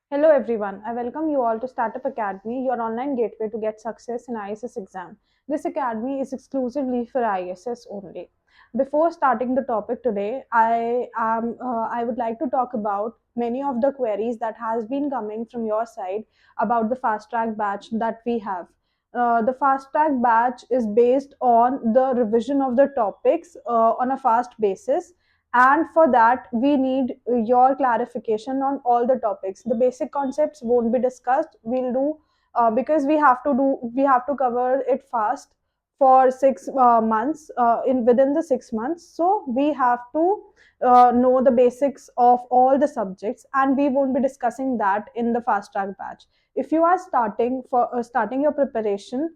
Hello everyone, I welcome you all to Statup Academy, your online gateway to get success in ISS exam. This academy is exclusively for ISS only. Before starting the topic today, I would like to talk about many of the queries that has been coming from your side about the fast track batch that we have. The fast track batch is based on the revision of the topics on a fast basis, and for that we need your clarification on all the topics. The basic concepts won't be discussed, we'll do because we have to cover it fast for 6 months, in within the 6 months, so we have to know the basics of all the subjects, and we won't be discussing that in the fast track batch. If you are starting your preparation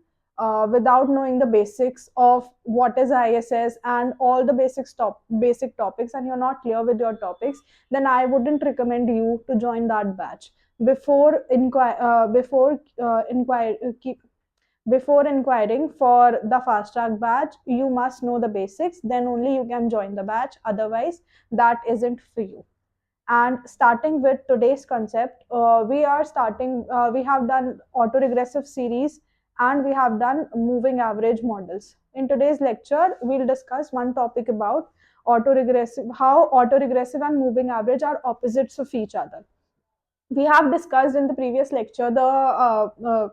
without knowing the basics of what is ISS and all the basic topics, and you're not clear with your topics, then I wouldn't recommend you to join that batch. Before inquire, before inquire, keep, Before inquiring for the fast track batch, you must know the basics. Then only you can join the batch. Otherwise, that isn't for you. And starting with today's concept, we have done autoregressive series and we have done moving average models. In today's lecture, we'll discuss one topic about how autoregressive and moving average are opposites of each other. We have discussed in the previous lecture the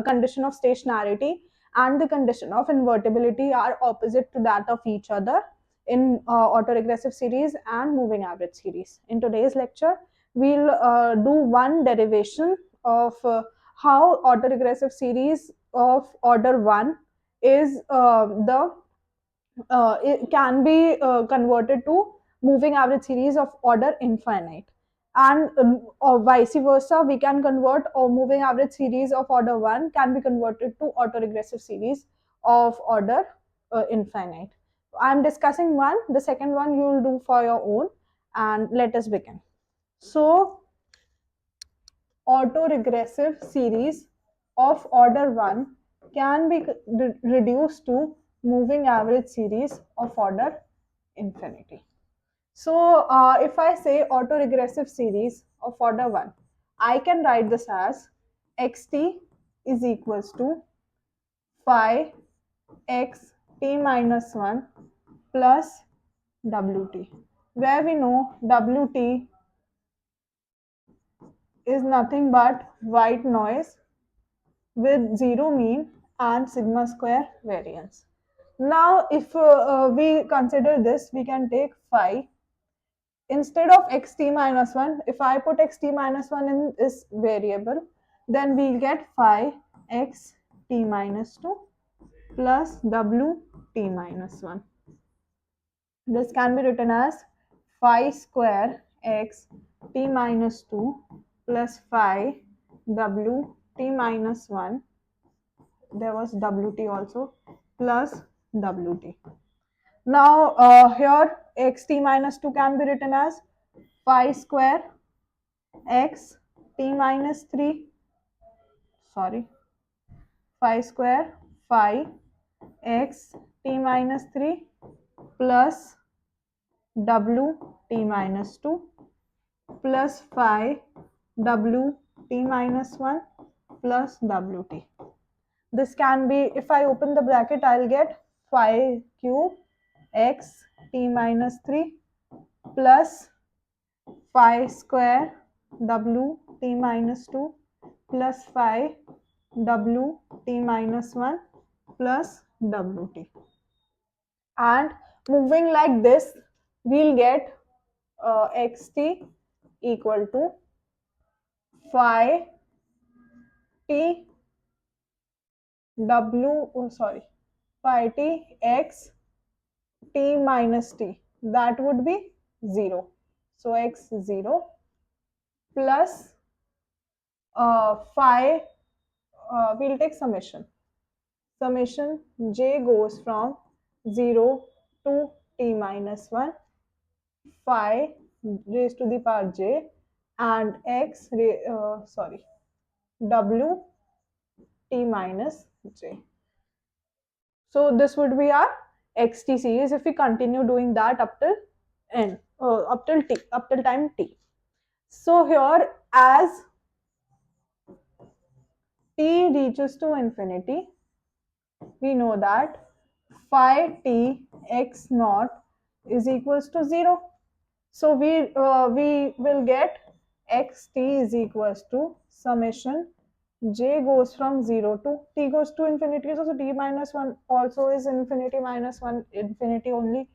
condition of stationarity and the condition of invertibility are opposite to that of each other in autoregressive series and moving average series. In today's lecture, we'll do one derivation of how autoregressive series of order 1 is the it can be converted to moving average series of order infinite, and or vice versa, we can convert a moving average series of order 1 can be converted to autoregressive series of order infinite. I'm discussing one, the second one you will do for your own, and let us begin. So autoregressive series of order 1 can be reduced to moving average series of order infinity. So if I say autoregressive series of order 1, I can write this as xt is equals to phi x t minus 1 plus wt, where we know wt is nothing but white noise with zero mean and sigma square variance. Now, if we consider this, we can take phi instead of xt minus 1. If I put xt minus 1 in this variable, then we'll get phi x t minus 2 plus w t minus 1. This can be written as phi square x t minus 2 plus phi w t minus 1, there was wt also, plus wt. Now here xt minus 2 can be written as phi square x t minus 3, sorry, phi square phi x t minus 3 plus w t minus 2 plus phi w t minus 1 plus wt. This can be, if I open the bracket, I'll get phi cube x t minus 3 plus phi square w t minus 2 plus phi w t minus 1 plus wt. And moving like this, we'll get xt equal to phi t phi t x t minus t, that would be 0. So x 0 plus phi, we'll take summation. Summation j goes from 0 to t minus 1, phi raised to the power j, and w t minus j. So this would be our xt series if we continue doing that up till time t. So here, as t reaches to infinity, we know that phi t x naught is equals to 0. So we will get xt is equals to summation j goes from 0 to t goes to infinity. So t minus 1 also is infinity minus 1, infinity only,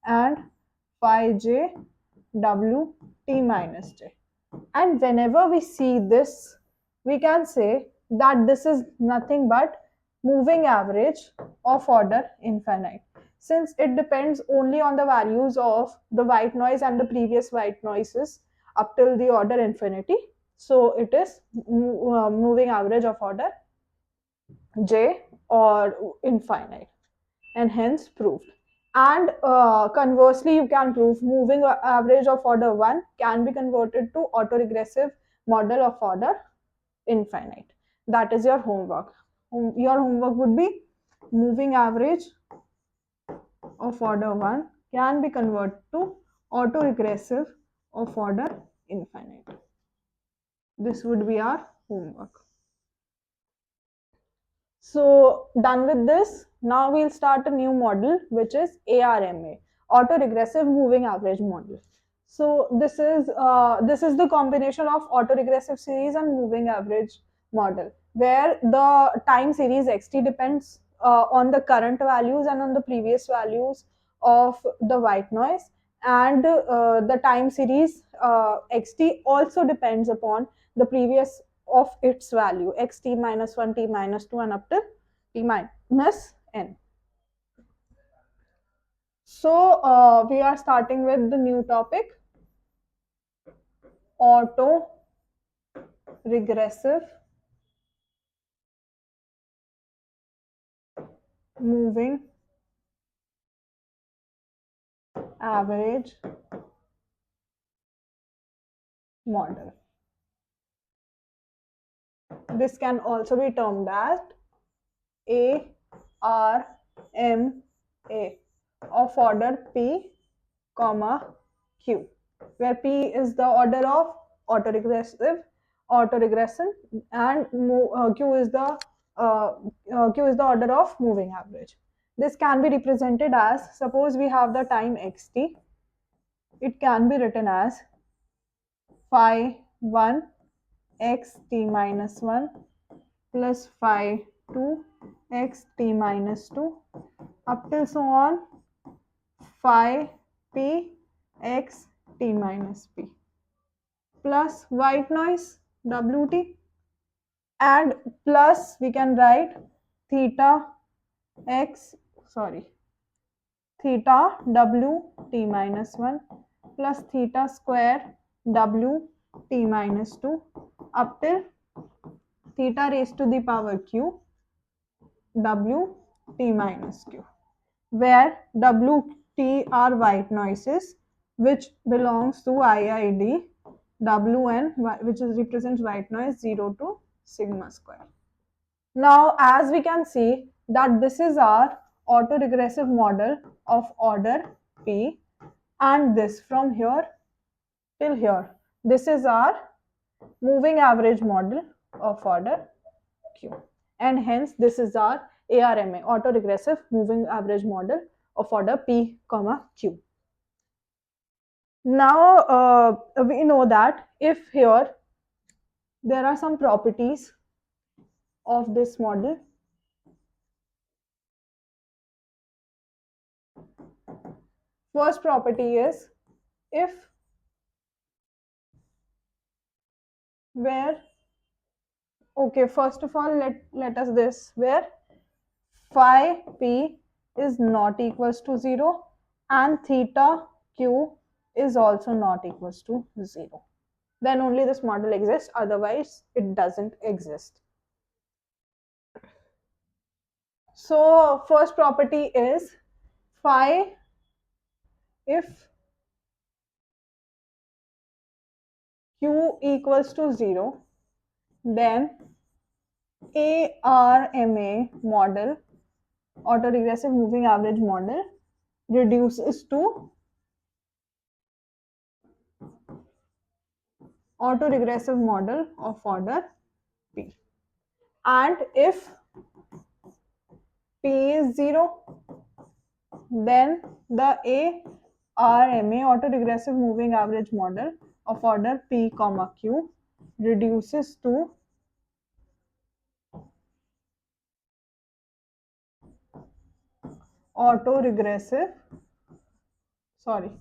and phi j w t minus j. And whenever we see this, we can say that this is nothing but moving average of order infinite, since it depends only on the values of the white noise and the previous white noises up till the order infinity. So it is moving average of order j or infinite, and hence proved. And conversely, you can prove moving average of order 1 can be converted to autoregressive model of order infinite. That is your homework. Your homework would be moving average of order 1 can be converted to autoregressive of order infinite. This would be our homework. So done with this, now we'll start a new model, which is ARMA, Auto-Regressive Moving Average Model. So this is the combination of autoregressive series and moving average model, where the time series xt depends on the current values and on the previous values of the white noise, and the time series xt also depends upon the previous of its value xt minus 1, t minus 2, and up to t minus n. So we are starting with the new topic, auto regressive moving average model. This can also be termed as ARMA of order P, Q, where P is the order of autoregression, and Q is the order of moving average. This can be represented as, suppose we have the time xt, it can be written as phi 1 x t minus 1 plus phi 2 x t minus 2 up till so on phi p x t minus p plus white noise wt, and plus we can write theta x, sorry, theta w t minus 1 plus theta square w t minus 2 up till theta raised to the power q w t minus q, where w t are white noises which belongs to IID, wn which is represents white noise 0 to sigma square. Now as we can see that this is our autoregressive model of order P, and this from here till here, this is our moving average model of order Q, and hence this is our ARMA, autoregressive moving average model of order P, Q. Now we know that if here there are some properties of this model, first property is if where, okay, first of all let us this, where phi p is not equals to 0 and theta q is also not equals to 0, then only this model exists, otherwise it doesn't exist. So first property is phi, if q equals to 0, then ARMA model, autoregressive moving average model, reduces to autoregressive model of order P. And if P is 0, then the ARMA, autoregressive moving average model of order P comma Q, reduces to autoregressive, sorry,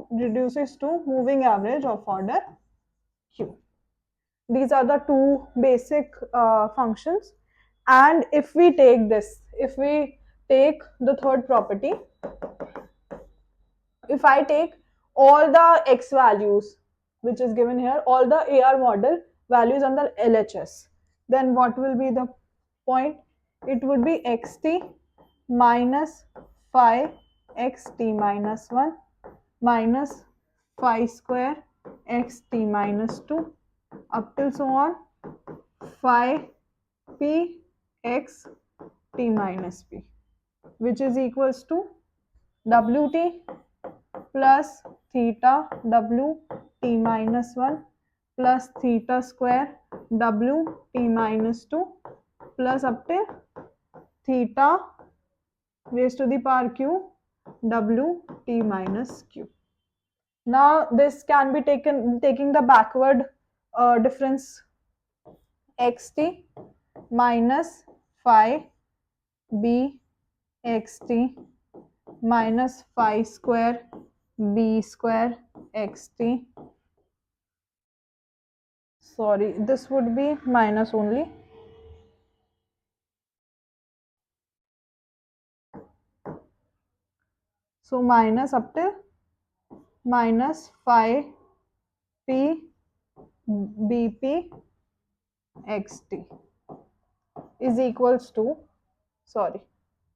reduces to moving average of order Q. These are the two basic functions. And if we take this, if we take the third property, if I take all the x values which is given here, all the AR model values under LHS, then what will be the point? It would be xt minus phi xt minus 1 minus phi square xt minus 2 up till so on phi p x t minus p, which is equals to wt plus theta w t minus 1 plus theta square w t minus 2 plus up till theta raised to the power q w t minus q. Now this can be taken taking the backward difference xt minus phi b xt minus phi square b square xt, sorry, this would be minus only, so minus up till minus phi p bp xt is equals to, sorry,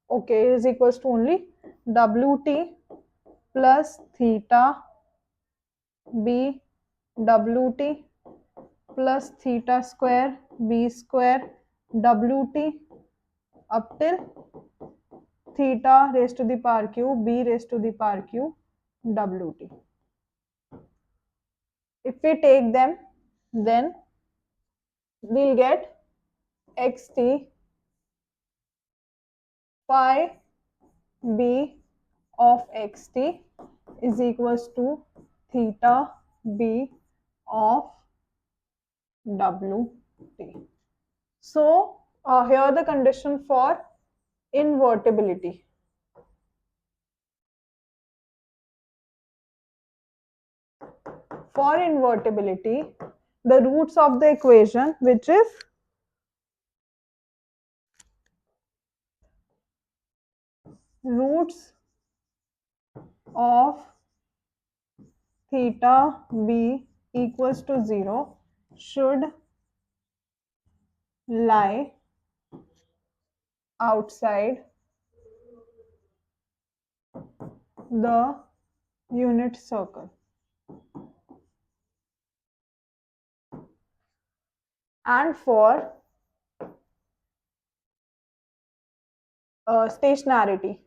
okay, is equals to only wt plus theta b wt plus theta square b square wt up till theta raised to the power q b raised to the power q wt. If we take them, then we'll get xt phi b of xt is equals to theta b of wt. So here the condition for invertibility. For invertibility, the roots of the equation, which is roots of theta b equals to 0, should lie outside the unit circle. And for stationarity,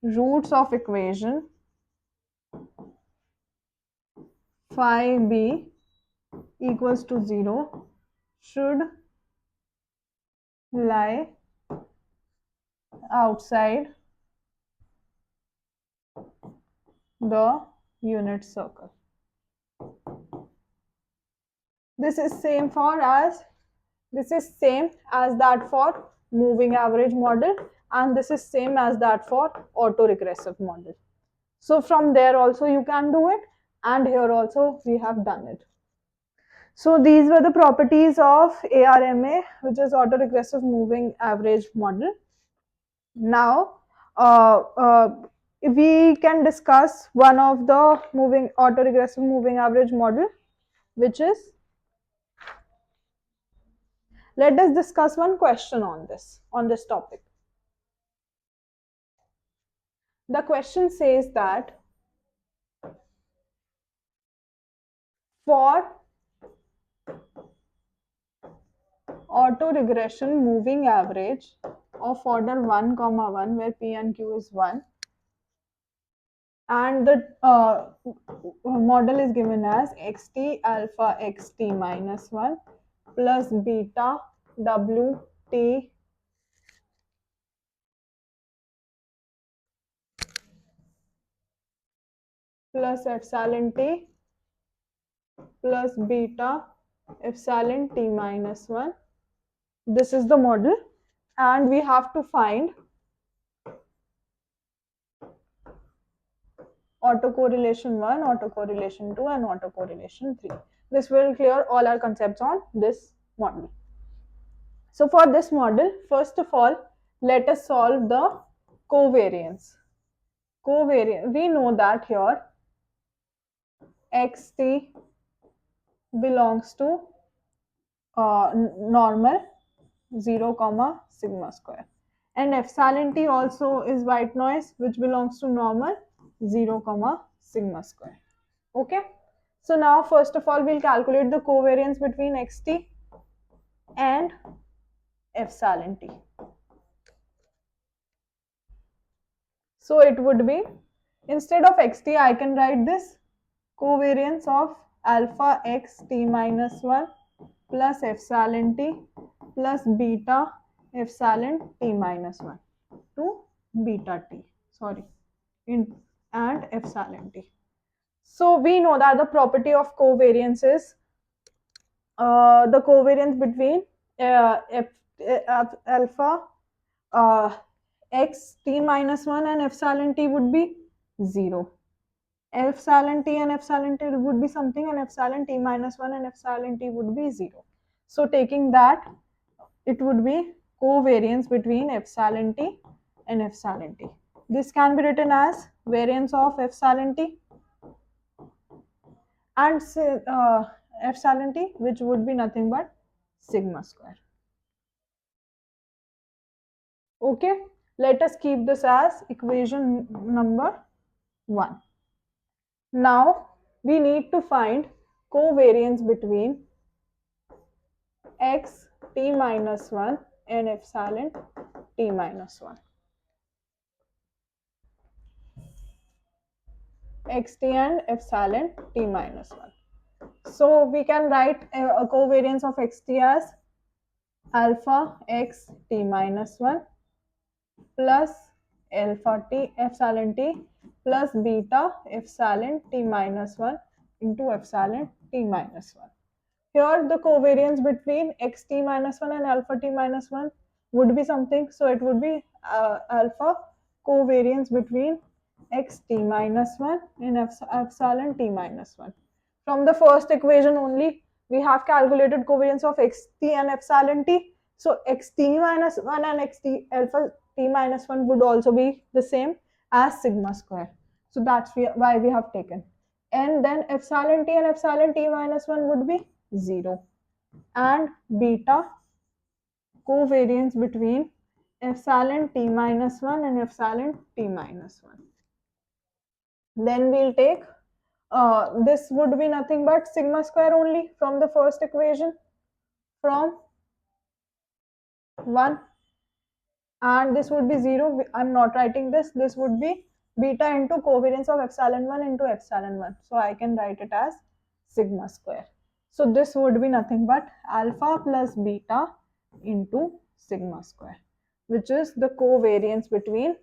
roots of equation phi b equals to 0 should lie outside the unit circle. This is same as that for moving average model, and this is same as that for autoregressive model. So from there also you can do it, and here also we have done it. So these were the properties of ARMA, which is autoregressive moving average model. Now we can discuss one of the autoregressive moving average model, which is, let us discuss one question on this topic. The question says that for autoregression moving average of order 1, 1, where P and Q is 1, and the model is given as xt alpha xt minus 1 plus beta wt plus epsilon t plus beta epsilon t minus 1. This is the model, and we have to find autocorrelation 1, autocorrelation 2, and autocorrelation 3. This will clear all our concepts on this model. So for this model, first of all, let us solve the covariance. Covariance, we know that here xt belongs to normal 0 comma sigma square, and epsilon t also is white noise which belongs to normal 0 comma sigma square. Okay, so now first of all we'll calculate the covariance between xt and epsilon t. So it would be, instead of xt I can write this covariance of alpha x t minus 1 plus epsilon t plus beta epsilon t minus 1 to beta t, sorry, in and epsilon t. So we know that the property of covariance is the covariance between alpha x t minus 1 and epsilon t would be 0. Epsilon t and epsilon t would be something, and epsilon t minus 1 and epsilon t would be 0. So taking that, it would be covariance between epsilon t and epsilon t. This can be written as variance of epsilon t and epsilon t, which would be nothing but sigma square. Okay, let us keep this as equation number 1. Now we need to find covariance between x t minus 1 and epsilon t minus 1. Xt and epsilon t minus 1. So we can write a covariance of xt as alpha x t minus 1 plus alpha t epsilon t plus beta epsilon t minus 1 into epsilon t minus 1. Here the covariance between xt minus 1 and alpha t minus 1 would be something, so it would be alpha covariance between xt minus 1 and epsilon t minus 1. From the first equation only, we have calculated covariance of xt and epsilon t. So xt minus 1 and xt alpha t minus 1 would also be the same as sigma square. So that's why we have taken. And then epsilon t and epsilon t minus 1 would be 0. And beta covariance between epsilon t minus 1 and epsilon t minus 1. Then we'll take this would be nothing but sigma square only from the first equation from 1, and this would be 0. I'm not writing this. This would be beta into covariance of epsilon 1 into epsilon 1. So I can write it as sigma square. So this would be nothing but alpha plus beta into sigma square, which is the covariance between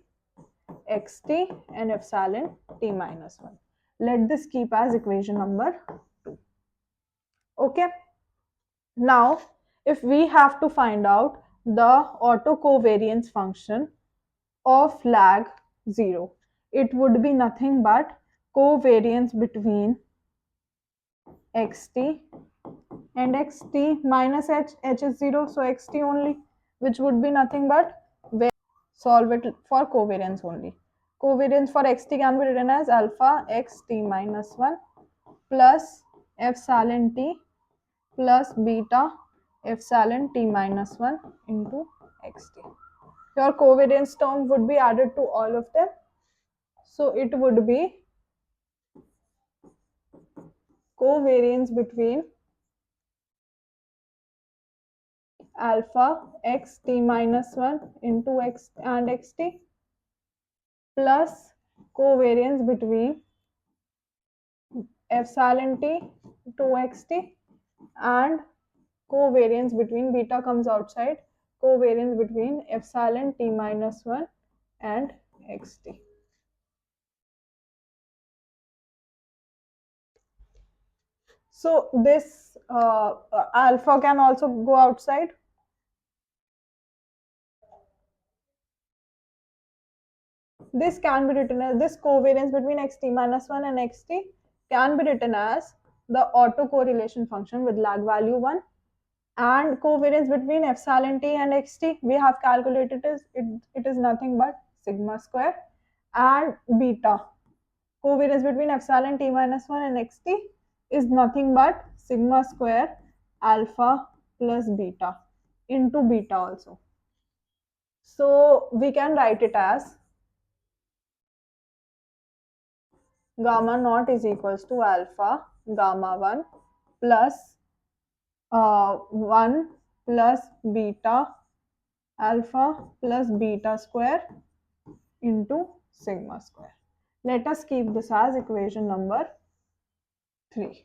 xt and epsilon t minus 1. Let this keep as equation number 2. Okay. Now, if we have to find out the autocovariance function of lag 0, it would be nothing but covariance between xt and xt minus h is 0, so xt only, which would be nothing but, solve it for covariance only. Covariance for xt can be written as alpha xt minus 1 plus epsilon t plus beta epsilon t minus 1 into xt. Your covariance term would be added to all of them. So it would be covariance between alpha xt minus 1 into x and xt plus covariance between epsilon t 2xt and covariance between beta comes outside, covariance between epsilon t minus 1 and xt. So this alpha can also go outside. This can be written as, this covariance between xt minus 1 and xt can be written as the autocorrelation function with lag value 1, and covariance between epsilon t and xt we have calculated it is nothing but sigma square, and beta covariance between epsilon t minus 1 and xt is nothing but sigma square alpha plus beta into beta also. So we can write it as gamma naught is equals to alpha gamma 1 plus 1 plus beta alpha plus beta square into sigma square. Let us keep this as equation number 3.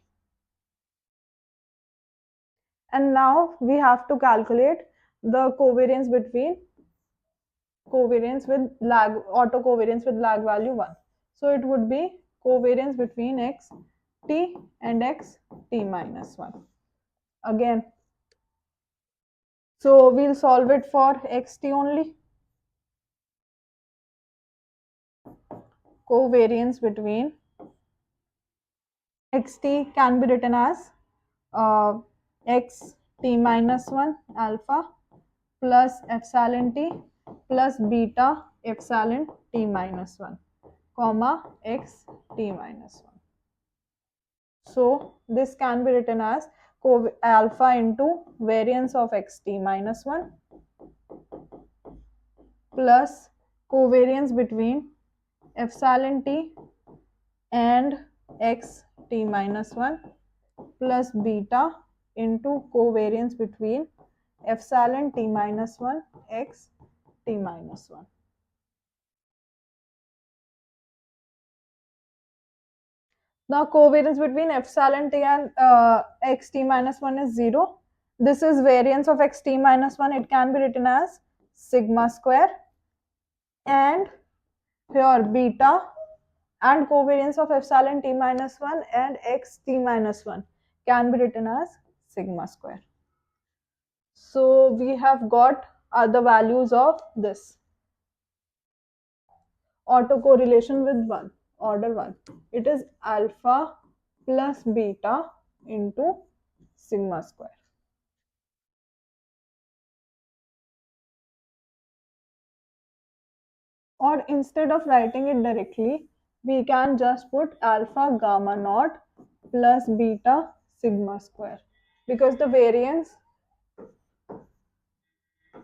And now we have to calculate the covariance between covariance with lag, autocovariance with lag value 1. So it would be covariance between x t and x t minus 1. Again, so we'll solve it for xt only. Covariance between xt can be written as x t minus 1 alpha plus epsilon t plus beta epsilon t minus 1 comma x t minus 1. So this can be written as alpha into variance of xt minus 1 plus covariance between epsilon t and x t minus 1 plus beta into covariance between epsilon t minus 1 x t minus 1. Now covariance between epsilon t and x t minus 1 is 0. This is variance of x t minus 1. It can be written as sigma square, and here beta and covariance of epsilon t minus 1 and x t minus 1 can be written as sigma square. So we have got the values of this autocorrelation with 1, order 1. It is alpha plus beta into sigma square. Or instead of writing it directly, we can just put alpha gamma naught plus beta sigma square, because the variance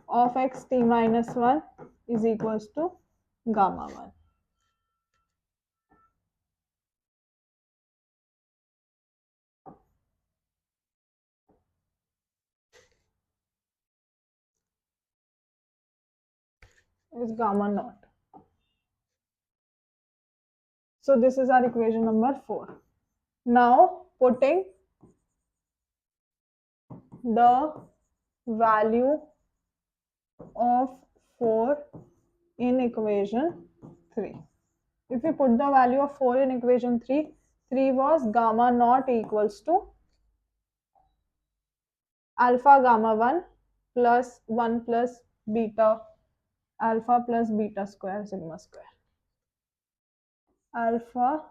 of x t minus 1 is equals to gamma 1. Is gamma naught. So this is our equation number 4. Now putting the value of 4 in equation 3. If we put the value of 4 in equation 3, 3 was gamma naught equals to alpha gamma 1 plus 1 plus beta alpha plus beta square sigma square. Alpha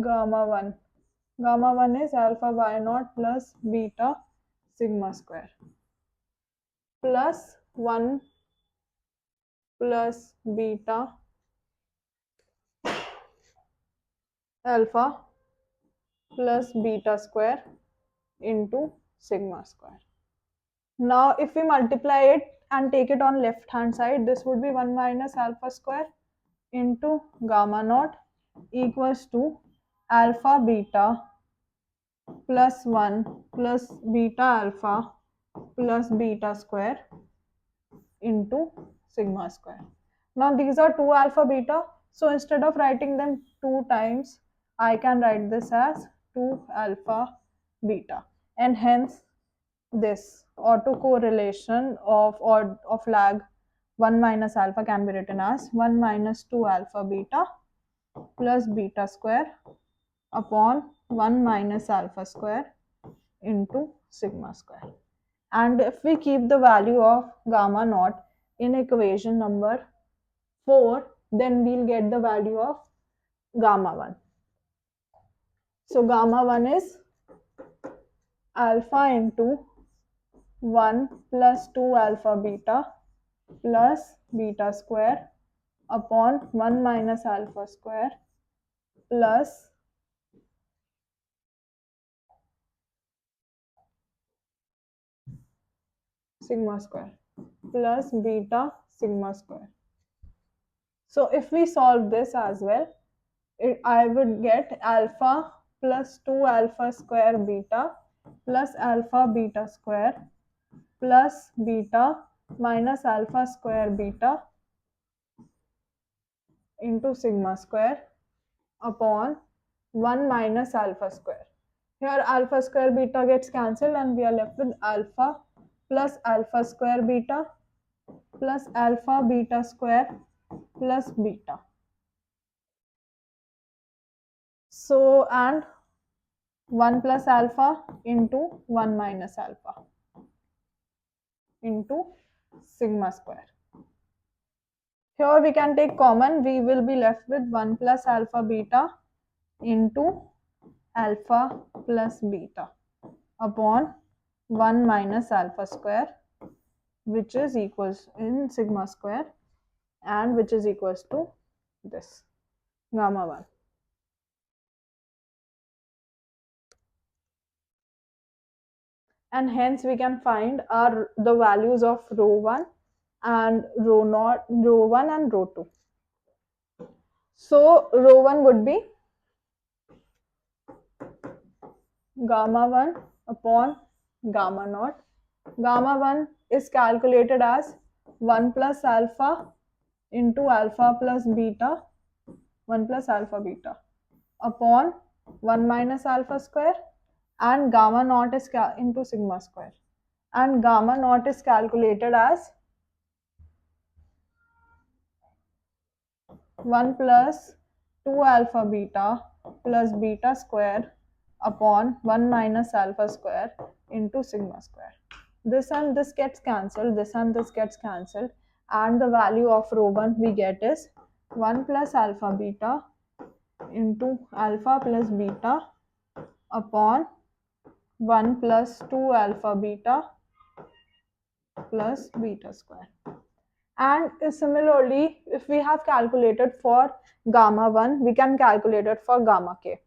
gamma 1. Gamma 1 is alpha y naught plus beta sigma square plus 1 plus beta alpha plus beta square into sigma square. Now if we multiply it and take it on left hand side, this would be 1 minus alpha square into gamma naught equals to alpha beta plus 1 plus beta alpha plus beta square into sigma square. Now these are 2 alpha beta, so instead of writing them 2 times, I can write this as 2 alpha beta, and hence this autocorrelation of lag 1 minus alpha can be written as 1 minus 2 alpha beta plus beta square upon 1 minus alpha square into sigma square. And if we keep the value of gamma naught in equation number 4, then we'll get the value of gamma 1. So gamma 1 is alpha into 1 plus 2 alpha beta plus beta square upon 1 minus alpha square plus sigma square plus beta sigma square. So if we solve this as well, I would get alpha plus 2 alpha square beta plus alpha beta square plus beta minus alpha square beta into sigma square upon 1 minus alpha square. Here alpha square beta gets cancelled and we are left with alpha plus alpha square beta plus alpha beta square plus beta. So, and 1 plus alpha into 1 minus alpha into sigma square. Here we can take common, we will be left with 1 plus alpha beta into alpha plus beta upon 1 minus alpha square, which is equals in sigma square, and which is equals to this gamma 1. And hence we can find the values of rho 1 and rho 1 and rho 2. So rho 1 would be gamma 1 upon gamma naught. Gamma 1 is calculated as 1 plus alpha into alpha plus beta, 1 plus alpha beta upon 1 minus alpha square, and gamma naught is into sigma square, and gamma naught is calculated as 1 plus 2 alpha beta plus beta square upon 1 minus alpha square into sigma square. This and this gets cancelled, this and this gets cancelled, and the value of rho 1 we get is 1 plus alpha beta into alpha plus beta upon 1 plus 2 alpha beta plus beta square. And similarly, if we have calculated for gamma 1, we can calculate it for gamma k.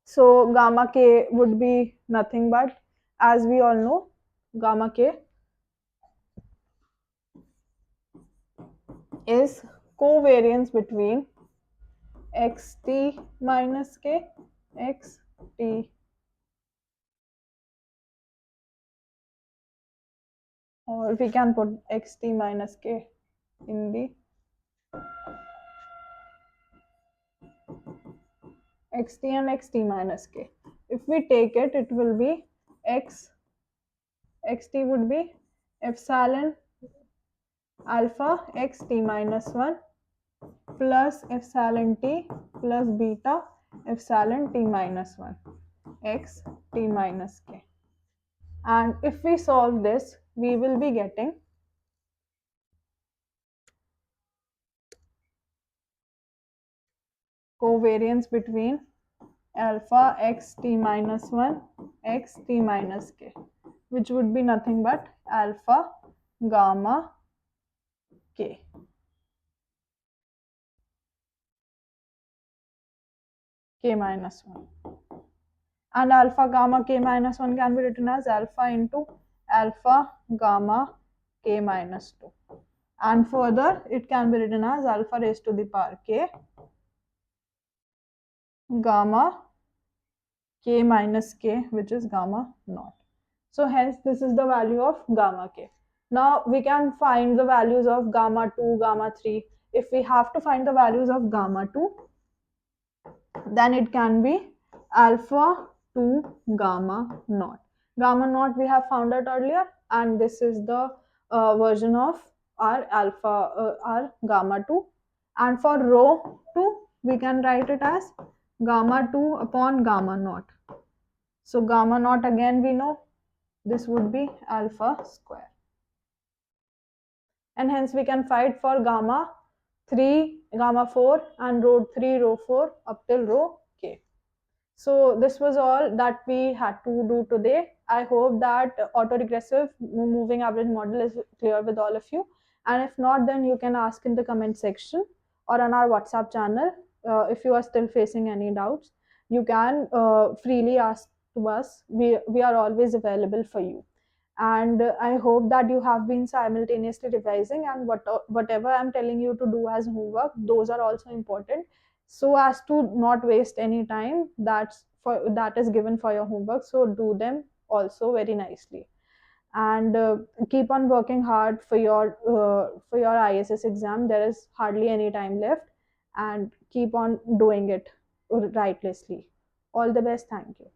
So gamma k would be nothing but, as we all know, gamma k is covariance between xt minus k, xt, or we can put xt minus k in the xt and xt minus k. If we take it, it will be xt would be epsilon alpha xt minus 1 plus epsilon t plus beta epsilon t minus 1 x t minus k. And if we solve this, we will be getting covariance between alpha x t minus 1 x t minus k, which would be nothing but alpha gamma k. K minus 1. And alpha gamma k minus 1 can be written as alpha into alpha gamma k minus 2. And further, it can be written as alpha raised to the power k gamma k minus k, which is gamma naught. So hence this is the value of gamma k. Now we can find the values of gamma 2, gamma 3. If we have to find the values of gamma 2, then it can be alpha to gamma naught. Gamma naught we have found out earlier, and this is the version of our our gamma 2. And for rho 2, we can write it as gamma 2 upon gamma naught. So gamma naught, again we know this would be alpha square. And hence we can find for gamma 3, gamma 4, and rho 3, rho 4 up till rho k. So this was all that we had to do today. I hope that autoregressive moving average model is clear with all of you. And if not, then you can ask in the comment section or on our WhatsApp channel. If you are still facing any doubts, you can freely ask to us. We are always available for you. And I hope that you have been simultaneously revising, and whatever I'm telling you to do as homework, those are also important, so as to not waste any time that is given for your homework. So do them also very nicely, and keep on working hard for your ISS exam. There is hardly any time left, and keep on doing it rightly. All the best. Thank you.